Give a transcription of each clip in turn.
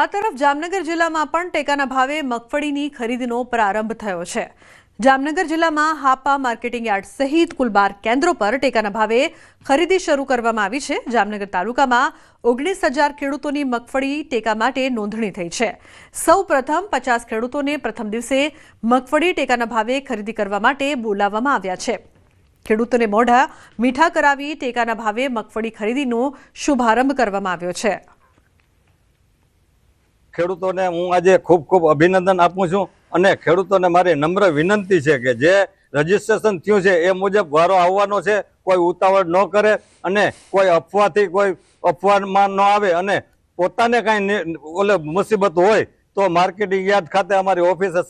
આ તરફ જામનગર જિલ્લામાં પણ ટેકાના ભાવે મગફળીની ખરીદીનો પ્રારંભ થયો છે। જામનગર જિલ્લામાં હાપા માર્કેટિંગ યાર્ડ સહિત કુલ 12 કેન્દ્રો પર ટેકાના ભાવે ખરીદી શરૂ કરવામાં આવી છે। જામનગર તાલુકામાં 19,000 ખેડૂતોની મગફળી ટેકા માટે નોંધણી થઈ છે। સૌપ્રથમ 50 ખેડૂતોને પ્રથમ દિવસે મગફળી ટેકાના ભાવે ખરીદી કરવા માટે બોલાવવામાં આવ્યા છે। ખેડૂતોને મોઢા મીઠા કરાવી ટેકાના ભાવે મગફળી ખરીદીનો શુભારંભ કરવામાં આવ્યો છે। ખેડૂતોને હું આજે ખૂબ ખૂબ અભિનંદન આપું છું અને ખેડૂતોને મારી નમ્ર વિનંતી છે કે જે રજીસ્ટ્રેશન થયું છે એ મુજબ વારો આવવાનો છે। કોઈ ઉતાવળ ન કરે અને કોઈ અફવાથી કોઈ અફવામાં ન આવે અને પોતાને કાંઈ મુસીબત હોય તો માર્કેટિંગ યાર્ડ ખાતે અમારી ઓફિસે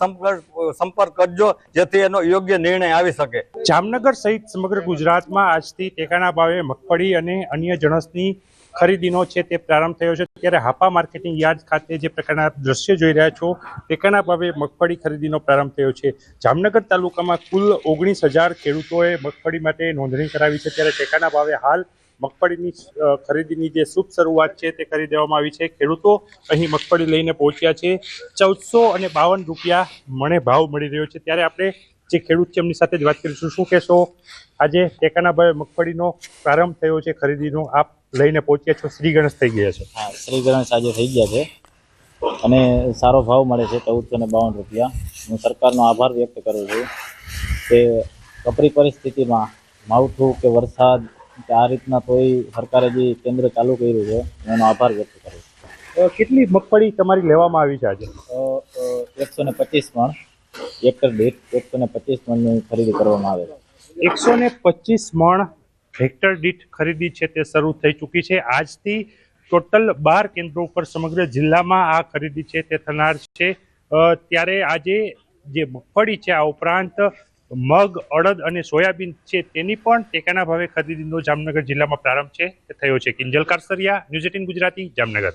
સંપર્ક કરજો જેથી એનો યોગ્ય નિર્ણય આવી શકે। જામનગર સહિત સમગ્ર ગુજરાતમાં આજથી ટેકાના ભાવે મગફળી અને અન્ય જણસની ખરીદીનો છે તે પ્રારંભ થયો છે। ત્યારે હાપા માર્કેટિંગ યાર્ડ ખાતે જે પ્રકારના દ્રશ્ય જોઈ રહ્યા છો ટેકાના ભાવે મગફળી ખરીદીનો પ્રારંભ થયો છે। જામનગર તાલુકામાં કુલ 19,000 ખેડૂતોએ મગફળી માટે નોંધણી કરાવી છે। ત્યારે ટેકાના ભાવે હાલ મગફળીની ખરીદીની જે શુભ શરૂઆત છે તે કરી દેવામાં આવી છે। ખેડૂતો અહીં મગફળી લઈને પહોંચ્યા છે। 1452 રૂપિયા મણે ભાવ મળી રહ્યો છે। ત્યારે આપણે જે ખેડૂત છે એમની સાથે જ વાત કરીશું। શું કહેશો, આજે ટેકાના ભાવે મગફળીનો પ્રારંભ થયો છે ખરીદીનો, આપ લઈને પહોંચ્યા છો, શ્રી ગણેશ થઈ ગયા છે? હા, શ્રી ગણેશ આજે થઈ ગયા છે અને સારો ભાવ મળે છે 1452 રૂપિયા। હું સરકારનો આભાર વ્યક્ત કરું છું કે કપરી પરિસ્થિતિમાં માવઠું કે વરસાદ કે આ રીતના કોઈ સરકારે જે કેન્દ્ર ચાલુ કર્યું છે એનો આભાર વ્યક્ત કરું છું। કેટલી મગફળી તમારી લેવામાં આવી છે આજે? 125 મણ હેક્ટર દીઠ 125 મણની ખરીદી કરવામાં આવે છે। 125 મણ હેક્ટર દીઠ ખરીદી છે તે શરૂ થઈ ચૂકી છે। આજથી ટોટલ 12 કેન્દ્રો ઉપર સમગ્ર જિલ્લામાં આ ખરીદી છે તે થનાર છે। ત્યારે આજે જે મગફળી છે આ ઉપરાંત મગ, અડદ અને સોયાબીન છે તેની પણ ટેકાના ભાવે ખરીદીનો જામનગર જિલ્લામાં પ્રારંભ છે તે થયો છે। કિંજલ કારસરિયા, ન્યૂઝ 18 ગુજરાતી, જામનગર।